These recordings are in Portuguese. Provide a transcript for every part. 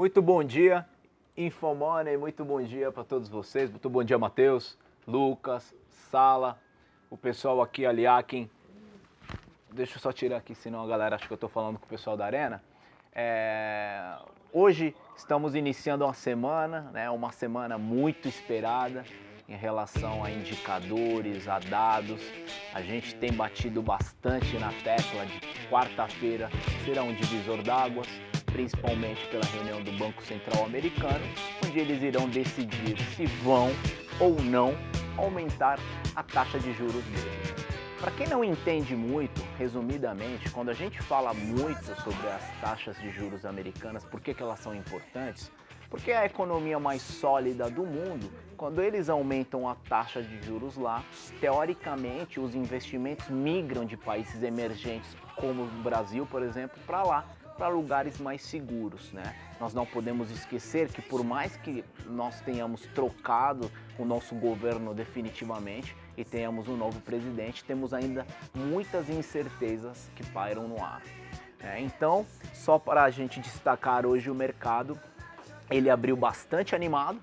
Muito bom dia, Infomoney, muito bom dia para todos vocês. Muito bom dia, Matheus, Lucas, Sala, o pessoal aqui, Aliakin. Deixa eu só tirar aqui, senão a galera acha que eu estou falando com o pessoal da Arena. Hoje estamos iniciando uma semana muito esperada em relação a indicadores, a dados. A gente tem batido bastante na tecla de quarta-feira será um divisor d'águas, principalmente pela reunião do Banco Central americano, onde eles irão decidir se vão ou não aumentar a taxa de juros deles. Para quem não entende muito, resumidamente, quando a gente fala muito sobre as taxas de juros americanas, por que elas são importantes? Porque é a economia mais sólida do mundo, quando eles aumentam a taxa de juros lá, teoricamente os investimentos migram de países emergentes, como o Brasil, por exemplo, para lá, para lugares mais seguros, né? Nós não podemos esquecer que por mais que nós tenhamos trocado o nosso governo definitivamente e tenhamos um novo presidente, temos ainda muitas incertezas que pairam no ar. Então, só para a gente destacar hoje o mercado, ele abriu bastante animado,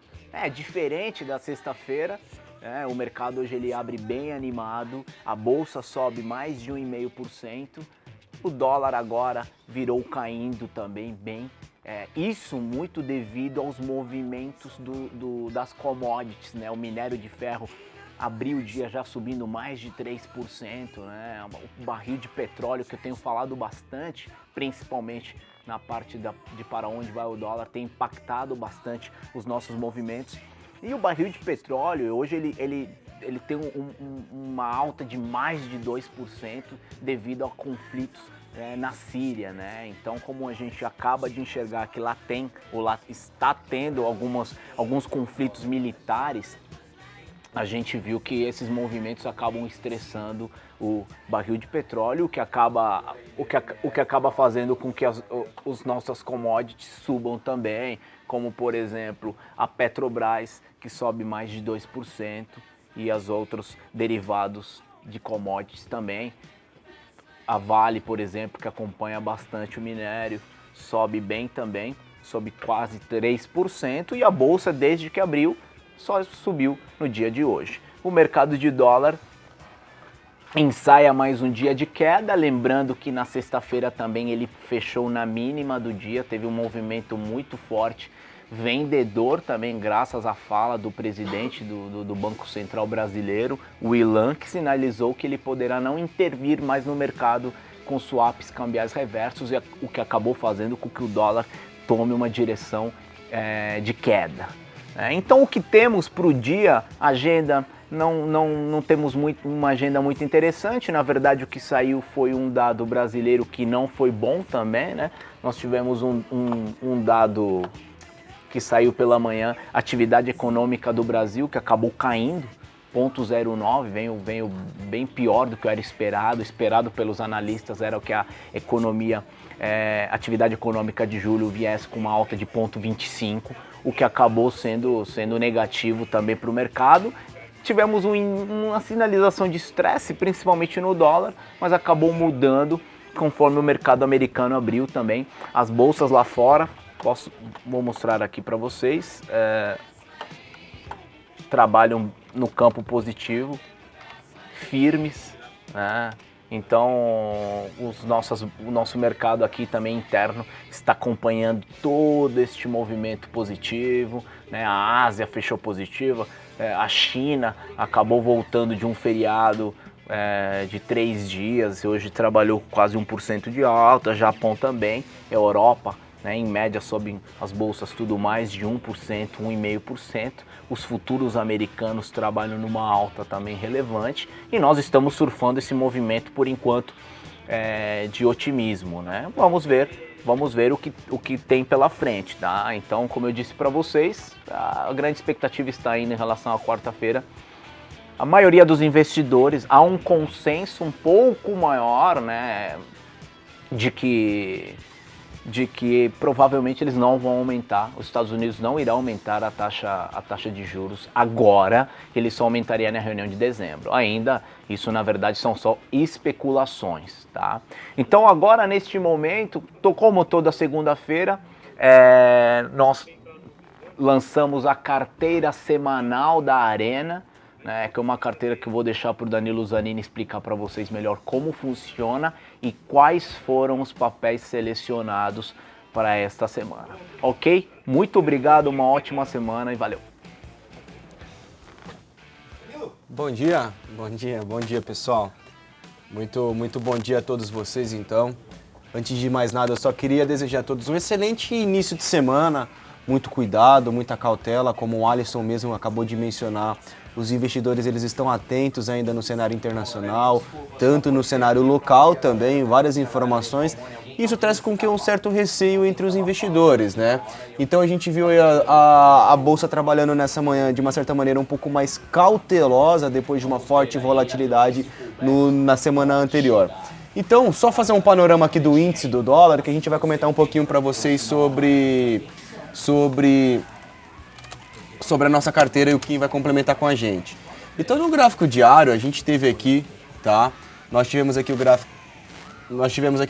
diferente da sexta-feira. O mercado hoje ele abre bem animado, a bolsa sobe mais de 1,5%. O dólar agora virou caindo também bem, isso muito devido aos movimentos das commodities, né? O minério de ferro abriu o dia já subindo mais de 3%, né? O barril de petróleo, que eu tenho falado bastante, principalmente na parte de para onde vai o dólar, tem impactado bastante os nossos movimentos. E o barril de petróleo, hoje ele tem uma alta de mais de 2% devido a conflitos na Síria, né? Então, como a gente acaba de enxergar que lá está tendo alguns conflitos militares, a gente viu que esses movimentos acabam estressando o barril de petróleo, o que acaba fazendo com que os nossas commodities subam também, como por exemplo a Petrobras, que sobe mais de 2%, e os outros derivados de commodities também. A Vale, por exemplo, que acompanha bastante o minério, sobe bem também, sobe quase 3%, e a bolsa, desde que abriu, só subiu no dia de hoje. O mercado de dólar ensaia mais um dia de queda, lembrando que na sexta-feira também ele fechou na mínima do dia, teve um movimento muito forte vendedor também, graças à fala do presidente do Banco Central brasileiro, o Ilan, que sinalizou que ele poderá não intervir mais no mercado com swaps cambiais reversos, o que acabou fazendo com que o dólar tome uma direção de queda. Então, o que temos para o dia, agenda, não temos uma agenda muito interessante. Na verdade, o que saiu foi um dado brasileiro que não foi bom também, né? Nós tivemos um dado que saiu pela manhã, atividade econômica do Brasil, que acabou caindo, 0,09, veio bem pior do que era esperado pelos analistas era o que a economia, atividade econômica de julho viesse com uma alta de 0,25, o que acabou sendo negativo também para o mercado. Tivemos uma sinalização de estresse, principalmente no dólar, mas acabou mudando conforme o mercado americano abriu também. As bolsas lá fora, vou mostrar aqui para vocês, trabalham no campo positivo, firmes, né? Então o nosso mercado aqui também interno está acompanhando todo este movimento positivo, né? A Ásia fechou positiva, a China acabou voltando de um feriado de 3 dias, hoje trabalhou quase 1% de alta, Japão também, Europa, né, em média sobem as bolsas tudo mais de 1%, 1,5%. Os futuros americanos trabalham numa alta também relevante e nós estamos surfando esse movimento por enquanto de otimismo, né? Vamos ver o que tem pela frente, tá? Então, como eu disse para vocês, a grande expectativa está indo em relação à quarta-feira. A maioria dos investidores, há um consenso um pouco maior, né, de que provavelmente eles não vão aumentar, os Estados Unidos não irão aumentar a taxa de juros agora, ele só aumentaria na reunião de dezembro. Ainda, isso na verdade são só especulações, tá? Então agora neste momento, como toda segunda-feira, Nós lançamos a carteira semanal da Arena, né, que é uma carteira que eu vou deixar para o Danilo Zanini explicar para vocês melhor como funciona e quais foram os papéis selecionados para esta semana. Ok? Muito obrigado, uma ótima semana e valeu! Bom dia pessoal. Muito bom dia a todos vocês então. Antes de mais nada, eu só queria desejar a todos um excelente início de semana, muito cuidado, muita cautela, como o Alisson mesmo acabou de mencionar. Os investidores eles estão atentos ainda no cenário internacional, tanto no cenário local também, várias informações. Isso traz com que um certo receio entre os investidores, né? Então a gente viu a Bolsa trabalhando nessa manhã de uma certa maneira um pouco mais cautelosa depois de uma forte volatilidade na semana anterior. Então, só fazer um panorama aqui do índice do dólar, que a gente vai comentar um pouquinho para vocês sobre a nossa carteira e o que vai complementar com a gente. Então, no gráfico diário, a gente teve aqui, tá? Nós tivemos aqui o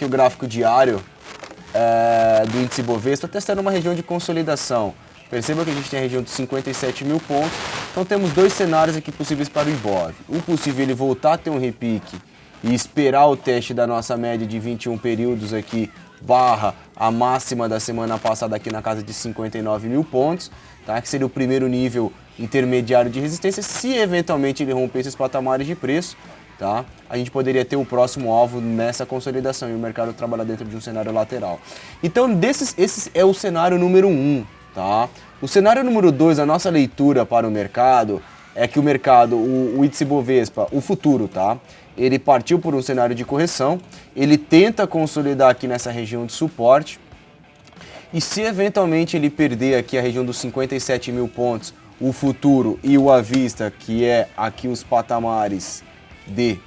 gráfico diário do índice Bovespa testando uma região de consolidação. Perceba que a gente tem a região de 57 mil pontos, então temos dois cenários aqui possíveis para o Ibov. Um possível ele voltar a ter um repique e esperar o teste da nossa média de 21 períodos aqui, barra a máxima da semana passada aqui na casa de 59 mil pontos, tá? Que seria o primeiro nível intermediário de resistência. Se eventualmente ele romper esses patamares de preço, tá? A gente poderia ter o próximo alvo nessa consolidação e o mercado trabalhar dentro de um cenário lateral. Então, esse é o cenário número 1, tá? O cenário número 2, a nossa leitura para o mercado, é que o mercado, o índice Bovespa, o futuro, tá? Ele partiu por um cenário de correção, ele tenta consolidar aqui nessa região de suporte, e se eventualmente ele perder aqui a região dos 57 mil pontos, o futuro e o à vista, que é aqui os patamares de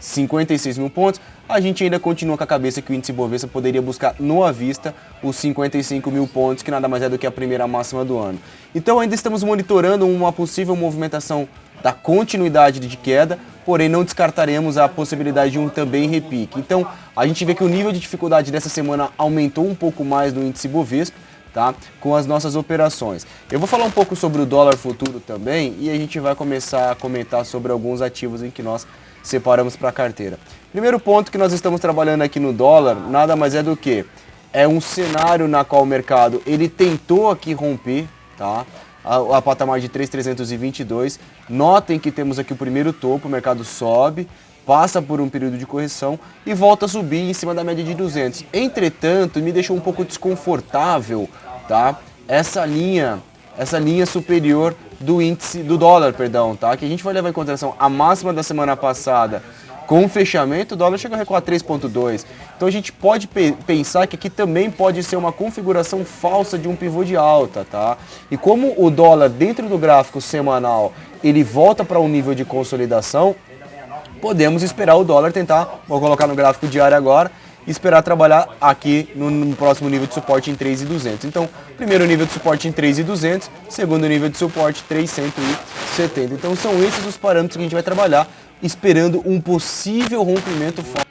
56 mil pontos, a gente ainda continua com a cabeça que o índice Bovespa poderia buscar no à vista os 55 mil pontos, que nada mais é do que a primeira máxima do ano. Então ainda estamos monitorando uma possível movimentação da continuidade de queda, porém não descartaremos a possibilidade de um também repique. Então a gente vê que o nível de dificuldade dessa semana aumentou um pouco mais no índice Bovespa, tá? Com as nossas operações. Eu vou falar um pouco sobre o dólar futuro também e a gente vai começar a comentar sobre alguns ativos em que nós separamos para a carteira. Primeiro ponto que nós estamos trabalhando aqui no dólar, nada mais é do que é um cenário na qual o mercado ele tentou aqui romper, tá? A patamar de 3.322. Notem que temos aqui o primeiro topo, o mercado sobe, passa por um período de correção e volta a subir em cima da média de 200. Entretanto, me deixou um pouco desconfortável, tá? Essa linha superior do índice do dólar, perdão, tá? Que a gente vai levar em consideração a máxima da semana passada. Com o fechamento, o dólar chega a recuar 3,2. Então a gente pode pensar que aqui também pode ser uma configuração falsa de um pivô de alta, tá? E como o dólar dentro do gráfico semanal, ele volta para um nível de consolidação, podemos esperar o dólar tentar, vou colocar no gráfico diário agora, esperar trabalhar aqui no próximo nível de suporte em 3.200. Então, primeiro nível de suporte em 3.200, segundo nível de suporte 3.170. Então são esses os parâmetros que a gente vai trabalhar, esperando um possível rompimento forte.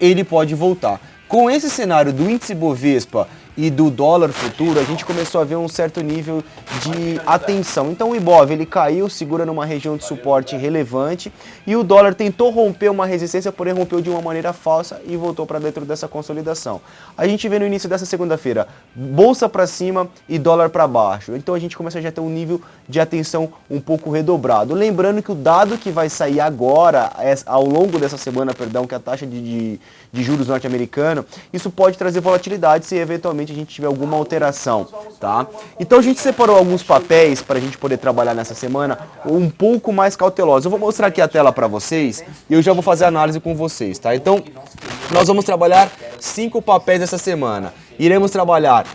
Ele pode voltar. Com esse cenário do índice Bovespa e do dólar futuro, a gente começou a ver um certo nível de atenção. Então o Ibov ele caiu, segura numa região de suporte relevante e o dólar tentou romper uma resistência, porém rompeu de uma maneira falsa e voltou para dentro dessa consolidação. A gente vê no início dessa segunda-feira, bolsa para cima e dólar para baixo. Então a gente começa a já ter um nível de atenção um pouco redobrado. Lembrando que o dado que vai sair agora, ao longo dessa semana, perdão, que é a taxa de juros norte-americano, isso pode trazer volatilidade se eventualmente a gente tiver alguma alteração, tá? Então a gente separou alguns papéis para a gente poder trabalhar nessa semana um pouco mais cautelosos. Eu vou mostrar aqui a tela para vocês e eu já vou fazer a análise com vocês, tá? Então nós vamos trabalhar 5 papéis essa semana. Iremos trabalhar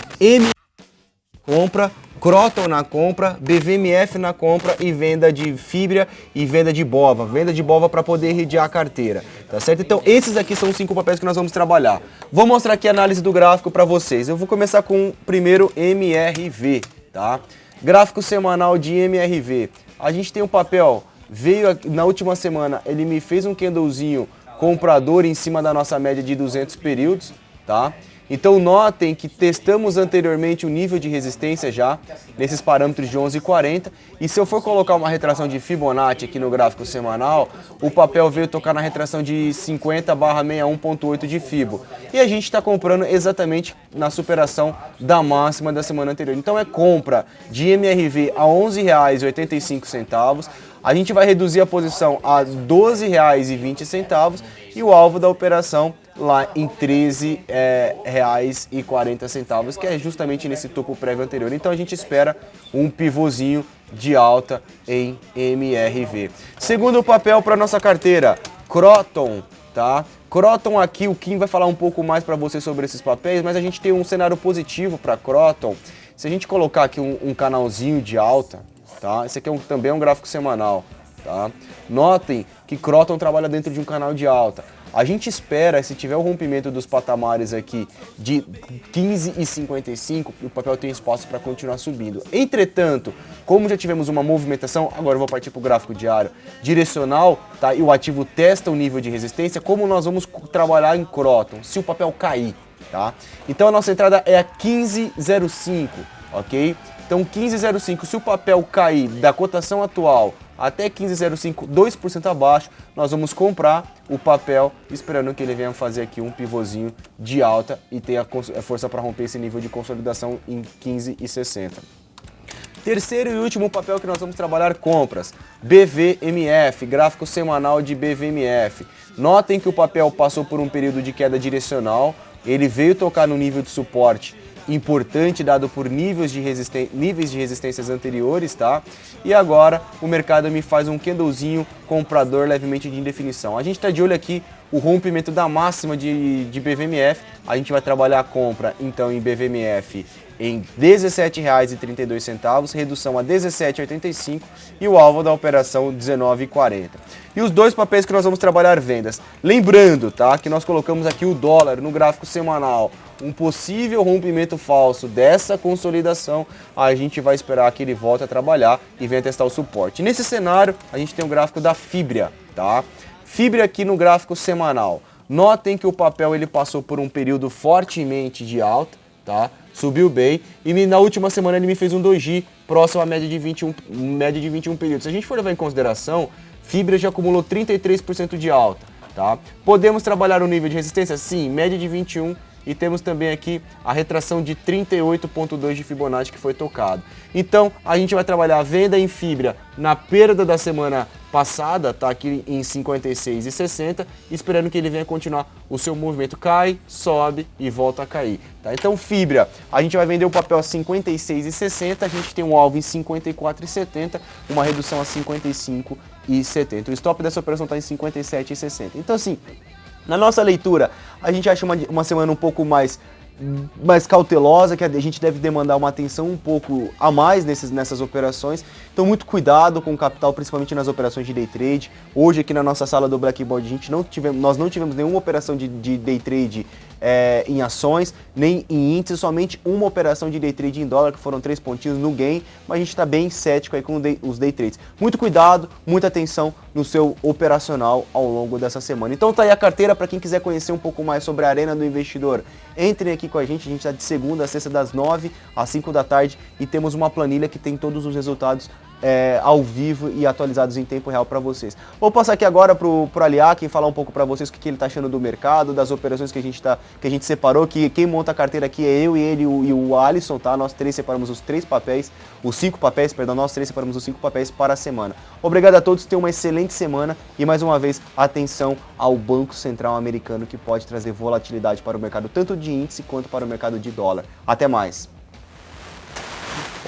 compra, Croton na compra, BVMF na compra e venda de fibra e venda de bova para poder irradiar a carteira, tá certo? Então esses aqui são os 5 papéis que nós vamos trabalhar. Vou mostrar aqui a análise do gráfico para vocês. Eu vou começar com o primeiro MRV, tá? Gráfico semanal de MRV. A gente tem um papel, veio aqui, na última semana, ele me fez um candlezinho comprador em cima da nossa média de 200 períodos, tá? Então notem que testamos anteriormente o nível de resistência já, nesses parâmetros de 11,40, e se eu for colocar uma retração de Fibonacci aqui no gráfico semanal, o papel veio tocar na retração de 50/61.8 de Fibo. E a gente está comprando exatamente na superação da máxima da semana anterior. Então é compra de MRV a R$ 11,85, a gente vai reduzir a posição a R$ 12,20 e o alvo da operação lá em R$ 13,40, que é justamente nesse topo prévio anterior. Então a gente espera um pivôzinho de alta em MRV. Segundo papel para nossa carteira, Kroton, tá? Kroton aqui, o Kim vai falar um pouco mais para você sobre esses papéis, mas a gente tem um cenário positivo para Kroton. Se a gente colocar aqui um canalzinho de alta, tá? Esse aqui também é um gráfico semanal, tá? Notem que Kroton trabalha dentro de um canal de alta. A gente espera, se tiver o rompimento dos patamares aqui de 15,55, o papel tem espaço para continuar subindo. Entretanto, como já tivemos uma movimentação, agora eu vou partir para o gráfico diário, direcional, tá? E o ativo testa o nível de resistência, como nós vamos trabalhar em Kroton, se o papel cair, tá? Então a nossa entrada é a 15,05, ok? Então 15,05, se o papel cair da cotação atual até 15,05, 2% abaixo, nós vamos comprar o papel, esperando que ele venha fazer aqui um pivôzinho de alta e tenha força para romper esse nível de consolidação em 15,60. Terceiro e último papel que nós vamos trabalhar, compras, BVMF, gráfico semanal de BVMF. Notem que o papel passou por um período de queda direcional, ele veio tocar no nível de suporte importante dado por níveis de resistências anteriores, tá? E agora o mercado me faz um candlezinho comprador levemente de indefinição. A gente está de olho aqui o rompimento da máxima de BVMF. A gente vai trabalhar a compra então em BVMF em R$ 17,32, redução a R$ 17,85 e o alvo da operação R$ 19,40. E os dois papéis que nós vamos trabalhar vendas. Lembrando, tá, que nós colocamos aqui o dólar no gráfico semanal. Um possível rompimento falso dessa consolidação, a gente vai esperar que ele volte a trabalhar e venha testar o suporte. Nesse cenário, a gente tem o gráfico da Fibria, tá? Fibria aqui no gráfico semanal. Notem que o papel ele passou por um período fortemente de alta, tá? Subiu bem e na última semana ele me fez um doji próximo à média de 21 períodos. Se a gente for levar em consideração, Fibria já acumulou 33% de alta, tá? Podemos trabalhar o nível de resistência? Sim, média de 21. E temos também aqui a retração de 38,2 de Fibonacci que foi tocado. Então, a gente vai trabalhar a venda em Fibria na perda da semana passada, tá aqui em 56,60, esperando que ele venha continuar o seu movimento. Cai, sobe e volta a cair. Tá? Então, Fibria, a gente vai vender o papel a 56,60, a gente tem um alvo em 54,70, uma redução a 55,70. O stop dessa operação está em 57,60. Então, assim, na nossa leitura, a gente acha uma semana um pouco mais cautelosa, que a gente deve demandar uma atenção um pouco a mais nessas operações. Então, muito cuidado com o capital, principalmente nas operações de day trade. Hoje, aqui na nossa sala do Blackboard, nós não tivemos nenhuma operação de day trade em ações, nem em índices, somente uma operação de day trade em dólar, que foram 3 pontinhos no gain, mas a gente está bem cético aí com os day trades. Muito cuidado, muita atenção no seu operacional ao longo dessa semana. Então tá aí a carteira para quem quiser conhecer um pouco mais sobre a Arena do Investidor. Entrem aqui com a gente está de segunda a sexta das 9 às 5 da tarde e temos uma planilha que tem todos os resultados ao vivo e atualizados em tempo real para vocês. Vou passar aqui agora pro Aliakin falar um pouco para vocês o que ele está achando do mercado, das operações que a gente separou, que quem monta a carteira aqui é eu e ele e o Alisson, tá? Nós três separamos os 5 papéis, nós três separamos os 5 papéis para a semana. Obrigado a todos, tenham uma excelente semana e mais uma vez, atenção ao Banco Central americano que pode trazer volatilidade para o mercado, tanto de índice quanto para o mercado de dólar. Até mais!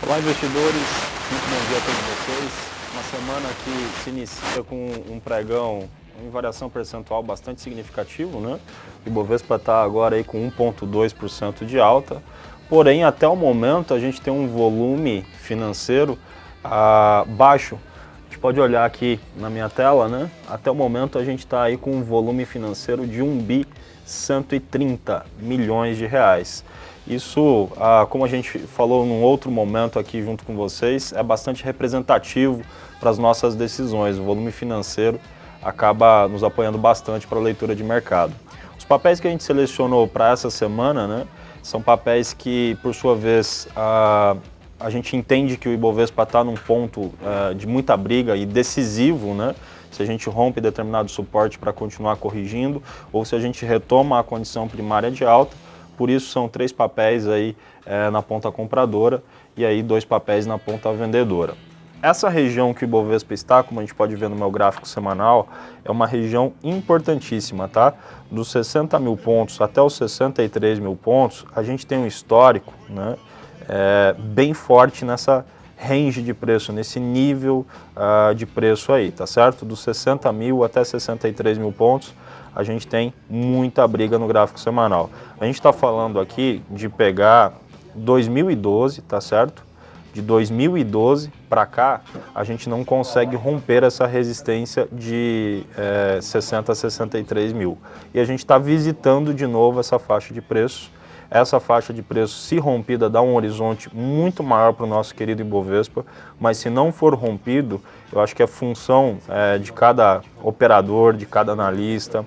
Olá, investidores, muito bom dia a todos vocês. Uma semana que se inicia com um pregão em variação percentual bastante significativo, né? O Ibovespa está agora aí com 1,2% de alta, porém até o momento a gente tem um volume financeiro baixo. A gente pode olhar aqui na minha tela, né? Até o momento a gente está aí com um volume financeiro de 1.130 bilhões de reais. Isso, como a gente falou num outro momento aqui junto com vocês, é bastante representativo para as nossas decisões. O volume financeiro acaba nos apoiando bastante para a leitura de mercado. Os papéis que a gente selecionou para essa semana, né, são papéis que, por sua vez, a gente entende que o Ibovespa está num ponto de muita briga e decisivo, né? Se a gente rompe determinado suporte para continuar corrigindo ou se a gente retoma a condição primária de alta. Por isso são 3 papéis aí na ponta compradora e aí 2 papéis na ponta vendedora. Essa região que o Ibovespa está, como a gente pode ver no meu gráfico semanal, é uma região importantíssima, tá? Dos 60 mil pontos até os 63 mil pontos, a gente tem um histórico, né, bem forte nessa range de preço, nesse nível de preço aí, tá certo? Dos 60 mil até 63 mil pontos, a gente tem muita briga no gráfico semanal. A gente está falando aqui de pegar 2012, tá certo? De 2012 para cá, a gente não consegue romper essa resistência de 60 a 63 mil. E a gente está visitando de novo essa faixa de preço. Essa faixa de preço, se rompida, dá um horizonte muito maior para o nosso querido Ibovespa, mas se não for rompido, eu acho que é função de cada operador, de cada analista,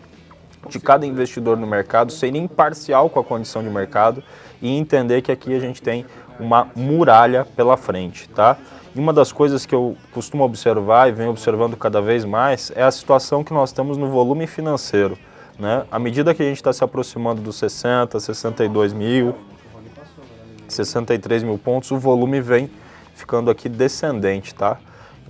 de cada investidor no mercado, ser imparcial com a condição de mercado e entender que aqui a gente tem uma muralha pela frente, tá? E uma das coisas que eu costumo observar e venho observando cada vez mais é a situação que nós temos no volume financeiro, né? À medida que a gente está se aproximando dos 60, 62 mil, 63 mil pontos, o volume vem ficando aqui descendente, tá?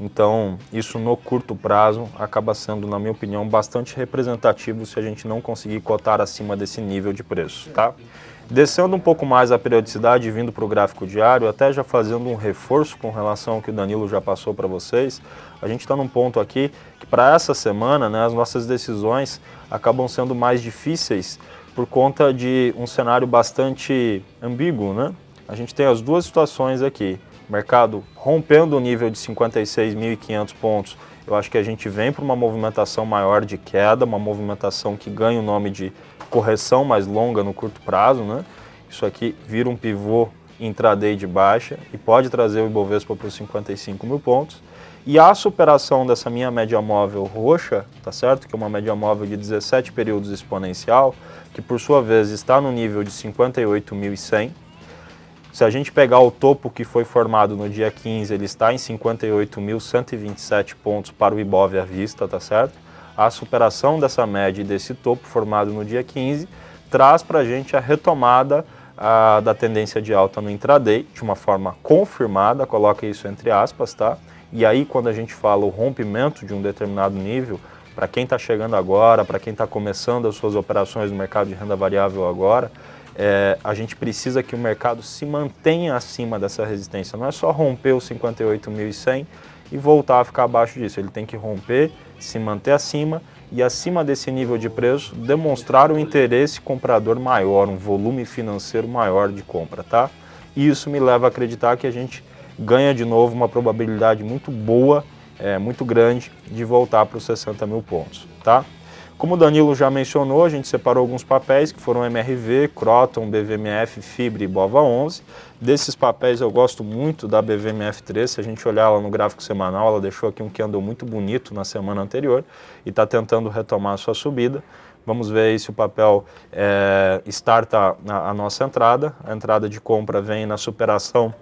Então, isso no curto prazo acaba sendo, na minha opinião, bastante representativo se a gente não conseguir cotar acima desse nível de preço, tá? Descendo um pouco mais a periodicidade, vindo para o gráfico diário, até já fazendo um reforço com relação ao que o Danilo já passou para vocês, a gente está num ponto aqui que para essa semana, né, as nossas decisões acabam sendo mais difíceis por conta de um cenário bastante ambíguo, né? A gente tem as duas situações aqui, mercado rompendo o nível de 56.500 pontos, eu acho que a gente vem para uma movimentação maior de queda, uma movimentação que ganha o nome de correção mais longa no curto prazo, né? Isso aqui vira um pivô intraday de baixa e pode trazer o Ibovespa para os 55 mil pontos. E a superação dessa minha média móvel roxa, tá certo? Que é uma média móvel de 17 períodos exponencial, que por sua vez está no nível de 58.100. Se a gente pegar o topo que foi formado no dia 15, ele está em 58.127 pontos para o Ibov à vista, tá certo? A superação dessa média e desse topo formado no dia 15 traz para a gente a retomada da tendência de alta no intraday, de uma forma confirmada, coloca isso entre aspas, tá? E aí quando a gente fala o rompimento de um determinado nível, para quem está chegando agora, para quem está começando as suas operações no mercado de renda variável agora, a gente precisa que o mercado se mantenha acima dessa resistência. Não é só romper os 58.100 e voltar a ficar abaixo disso. Ele tem que romper, se manter acima e acima desse nível de preço demonstrar um interesse comprador maior, um volume financeiro maior de compra, tá? E isso me leva a acreditar que a gente ganha de novo uma probabilidade muito boa, muito grande, de voltar para os 60 mil pontos, tá? Como o Danilo já mencionou, a gente separou alguns papéis que foram MRV, Croton, BVMF, Fibre e BOVA11. Desses papéis eu gosto muito da BVMF3, se a gente olhar lá no gráfico semanal, ela deixou aqui um candle muito bonito na semana anterior e está tentando retomar a sua subida. Vamos ver aí se o papel starta a nossa entrada. A entrada de compra vem na superação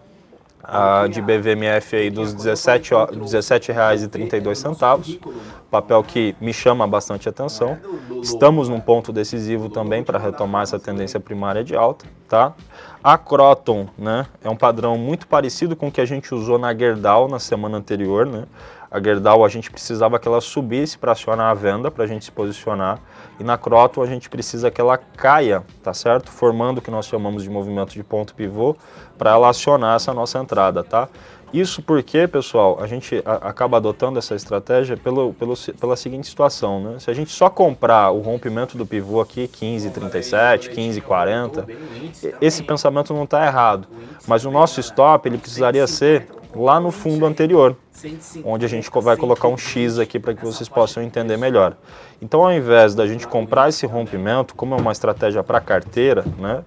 de BVMF aí dos R$ 17,32, papel que me chama bastante atenção. Estamos num ponto decisivo também para retomar essa tendência primária de alta, tá? A Croton, né, é um padrão muito parecido com o que a gente usou na Gerdau na semana anterior, né? A Gerdau a gente precisava que ela subisse para acionar a venda, para a gente se posicionar, e na Croton a gente precisa que ela caia, tá certo? Formando o que nós chamamos de movimento de ponto pivô, para ela acionar essa nossa entrada, tá? Isso porque, pessoal, a gente acaba adotando essa estratégia pela seguinte situação, né? Se a gente só comprar o rompimento do pivô aqui, 15,37, 15,40, esse pensamento não está errado, mas o nosso stop ele precisaria ser lá no fundo anterior, onde a gente vai colocar um X aqui para que vocês possam entender melhor. Então, ao invés da gente comprar esse rompimento, como é uma estratégia para carteira, né,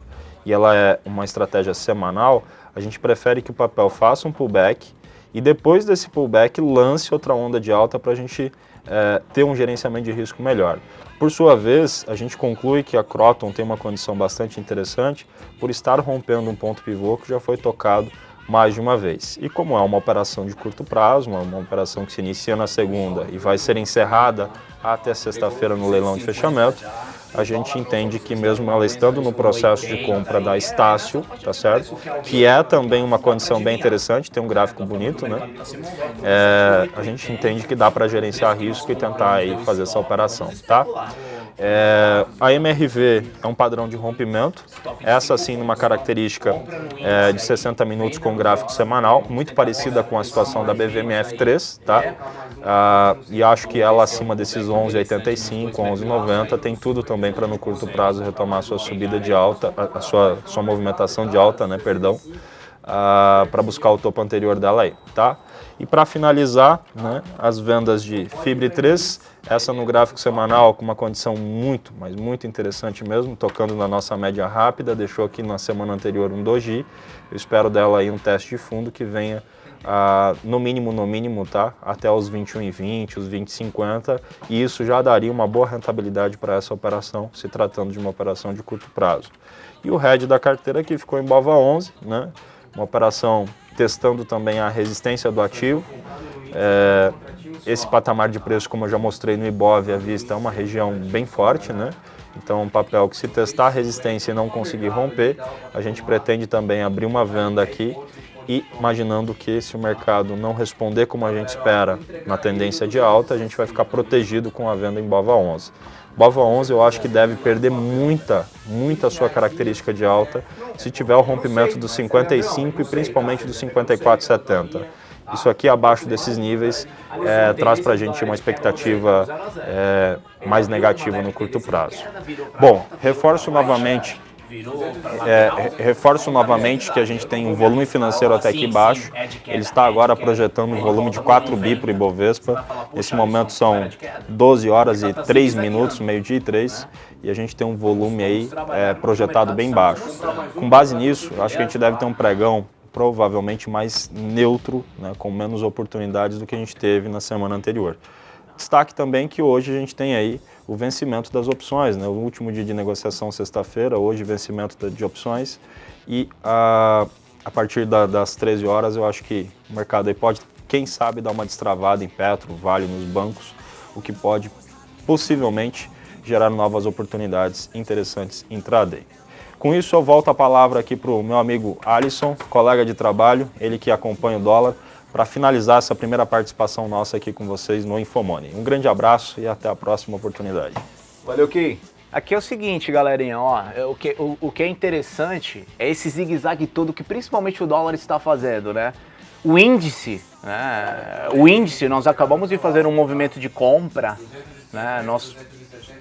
e ela é uma estratégia semanal, a gente prefere que o papel faça um pullback e depois desse pullback lance outra onda de alta para a gente ter um gerenciamento de risco melhor. Por sua vez, a gente conclui que a Croton tem uma condição bastante interessante por estar rompendo um ponto pivô que já foi tocado mais de uma vez. E como é uma operação de curto prazo, uma operação que se inicia na segunda e vai ser encerrada até sexta-feira no leilão de fechamento, a gente entende que mesmo ela estando no processo de compra da Estácio, tá certo? Que é também uma condição bem interessante, tem um gráfico bonito, né? A gente entende que dá para gerenciar risco e tentar aí fazer essa operação, tá? A MRV é um padrão de rompimento, essa sim numa característica de 60 minutos com gráfico semanal, muito parecida com a situação da BVMF3, tá? E acho que ela acima desses 11,85, 11,90 tem tudo também para no curto prazo retomar a sua subida de alta, a sua movimentação de alta, né, perdão, para buscar o topo anterior dela aí, tá? E para finalizar, né, as vendas de Fibre 3, essa no gráfico semanal com uma condição muito, mas muito interessante mesmo, tocando na nossa média rápida, deixou aqui na semana anterior um doji, eu espero dela aí um teste de fundo que venha no mínimo, tá? Até os 21,20, os 20,50, e isso já daria uma boa rentabilidade para essa operação, se tratando de uma operação de curto prazo. E o head da carteira aqui ficou em BOVA 11, né? Uma operação testando também a resistência do ativo. Esse patamar de preço, como eu já mostrei no Ibov à vista, é uma região bem forte, né? Então, um papel que se testar a resistência e não conseguir romper, a gente pretende também abrir uma venda aqui e imaginando que se o mercado não responder como a gente espera na tendência de alta, a gente vai ficar protegido com a venda em BOVA 11. BOVA 11 eu acho que deve perder muita sua característica de alta se tiver o rompimento dos 55 e principalmente dos 54,70. Isso aqui abaixo desses níveis traz para a gente uma expectativa mais negativa no curto prazo. Bom, reforço novamente que a gente tem um volume financeiro até aqui baixo. Ele está agora projetando um volume de 4 bi para o Ibovespa. Nesse momento são 12 horas e 3 minutos, meio-dia e 3, e a gente tem um volume aí projetado bem baixo. Com base nisso, acho que a gente deve ter um pregão provavelmente mais neutro, né, com menos oportunidades do que a gente teve na semana anterior. Destaque também que hoje a gente tem aí o vencimento das opções, né? O último dia de negociação, sexta-feira, hoje vencimento de opções, e a partir das 13 horas eu acho que o mercado aí pode, quem sabe, dar uma destravada em Petro, Vale, nos bancos, o que pode possivelmente gerar novas oportunidades interessantes intraday. Com isso eu volto a palavra aqui para o meu amigo Alisson, colega de trabalho, ele que acompanha o dólar, para finalizar essa primeira participação nossa aqui com vocês no Infomoney. Um grande abraço e até a próxima oportunidade. Valeu, Kim. Aqui é o seguinte, galerinha, ó, o que é interessante é esse zigue-zague todo que principalmente o dólar está fazendo, né? O índice, nós acabamos de fazer um movimento de compra, né? Nós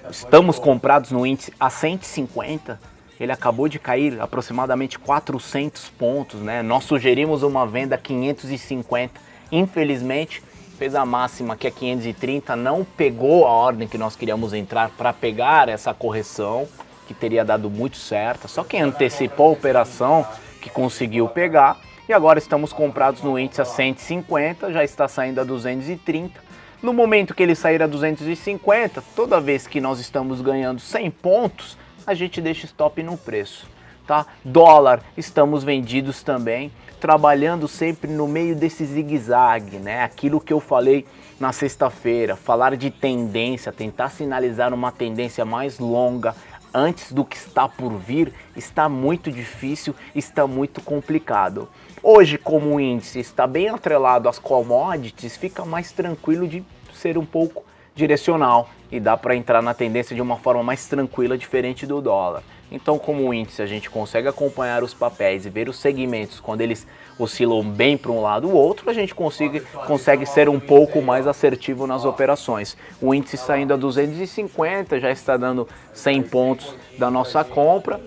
estamos comprados no índice a 150, ele acabou de cair aproximadamente 400 pontos, né? Nós sugerimos uma venda a 550, infelizmente fez a máxima que é 530, não pegou a ordem que nós queríamos entrar para pegar essa correção, que teria dado muito certo, só quem antecipou a operação que conseguiu pegar, e agora estamos comprados no índice a 150, já está saindo a 230, no momento que ele sair a 250, toda vez que nós estamos ganhando 100 pontos, a gente deixa stop no preço, tá? Dólar, estamos vendidos também, trabalhando sempre no meio desse zigue-zague, né? Aquilo que eu falei na sexta-feira, falar de tendência, tentar sinalizar uma tendência mais longa antes do que está por vir, está muito difícil, está muito complicado. Hoje, como o índice está bem atrelado às commodities, fica mais tranquilo de ser um pouco direcional e dá para entrar na tendência de uma forma mais tranquila, diferente do dólar. Então, como o índice a gente consegue acompanhar os papéis e ver os segmentos quando eles oscilam bem para um lado ou outro, a gente consegue ser um pouco mais assertivo nas operações. O índice saindo a 250 já está dando 100 pontos da nossa compra.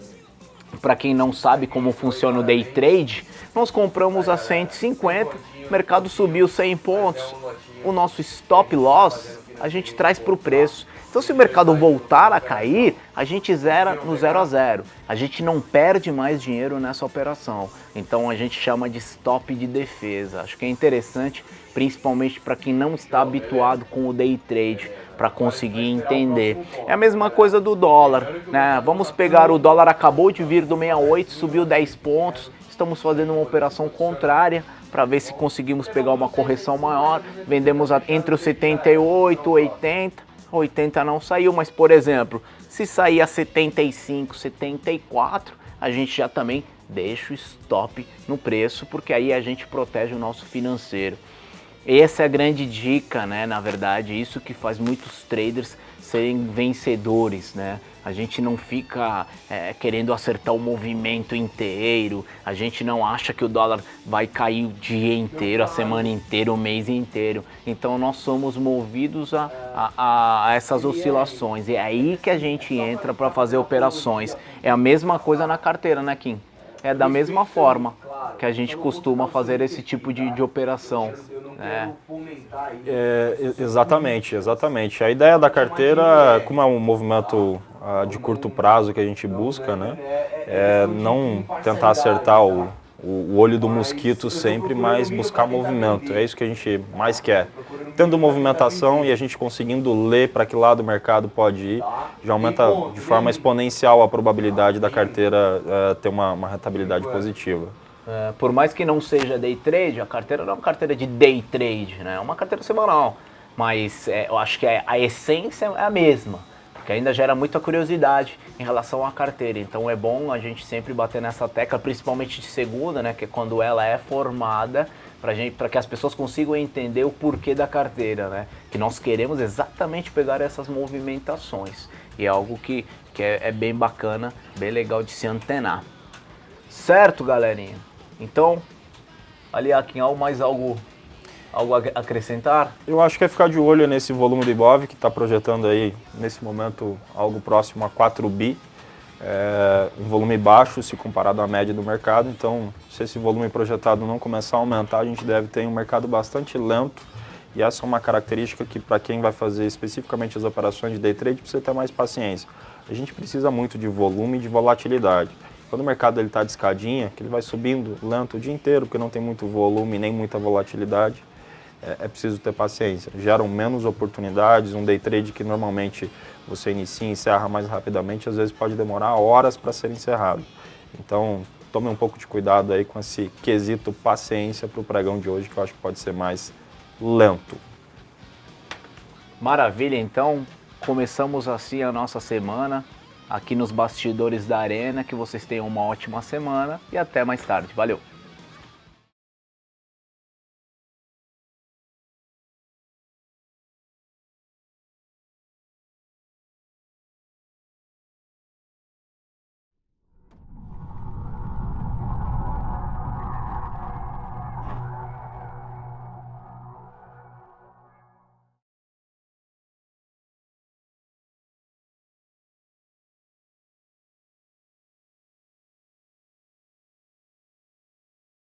Para quem não sabe como funciona o day trade, nós compramos a 150, o mercado subiu 100 pontos, o nosso stop loss a gente traz para o preço. Então se o mercado voltar a cair, a gente zera no 0 a 0. A gente não perde mais dinheiro nessa operação. Então a gente chama de stop de defesa. Acho que é interessante, principalmente para quem não está habituado com o day trade, para conseguir entender. É a mesma coisa do dólar, né? Vamos pegar o dólar, acabou de vir do 68, subiu 10 pontos, estamos fazendo uma operação contrária para ver se conseguimos pegar uma correção maior. Vendemos entre os 78, 80, 80 não saiu, mas por exemplo, se sair a 75, 74, a gente já também deixa o stop no preço, porque aí a gente protege o nosso financeiro. Essa é a grande dica, né? Na verdade, isso que faz muitos traders serem vencedores, né? A gente não fica querendo acertar o movimento inteiro, a gente não acha que o dólar vai cair o dia inteiro, a semana inteira, o mês inteiro. Então nós somos movidos a essas oscilações, e é aí que a gente entra para fazer operações. É a mesma coisa na carteira, né, Kim? É da mesma forma que a gente costuma fazer esse tipo de operação. Exatamente, exatamente. A ideia da carteira, como é um movimento de curto prazo que a gente busca, né, é não tentar acertar o olho do mosquito sempre, mas buscar movimento. É isso que a gente mais quer. Tendo movimentação e a gente conseguindo ler para que lado o mercado pode ir, já aumenta de forma exponencial a probabilidade da carteira ter uma rentabilidade positiva. Por mais que não seja day trade, a carteira não é uma carteira de day trade, né? É uma carteira semanal, mas eu acho que a essência é a mesma, porque ainda gera muita curiosidade em relação à carteira. Então é bom a gente sempre bater nessa tecla, principalmente de segunda, né? Que é quando ela é formada, para que as pessoas consigam entender o porquê da carteira, né? Que nós queremos exatamente pegar essas movimentações, e é algo que é bem bacana, bem legal de se antenar. Certo, galerinha? Então, ali aqui, mais algo a acrescentar? Eu acho que é ficar de olho nesse volume do Ibov, que está projetando aí, nesse momento, algo próximo a 4 bi. Um volume baixo se comparado à média do mercado, então se esse volume projetado não começar a aumentar, a gente deve ter um mercado bastante lento, e essa é uma característica que, para quem vai fazer especificamente as operações de day trade, precisa ter mais paciência. A gente precisa muito de volume e de volatilidade. Quando o mercado está de escadinha, que ele vai subindo lento o dia inteiro, porque não tem muito volume nem muita volatilidade, é preciso ter paciência. Geram menos oportunidades, um day trade que normalmente você inicia e encerra mais rapidamente, às vezes pode demorar horas para ser encerrado. Então, tome um pouco de cuidado aí com esse quesito paciência para o pregão de hoje, que eu acho que pode ser mais lento. Maravilha, então, começamos assim a nossa semana aqui nos bastidores da Arena. Que vocês tenham uma ótima semana e até mais tarde. Valeu!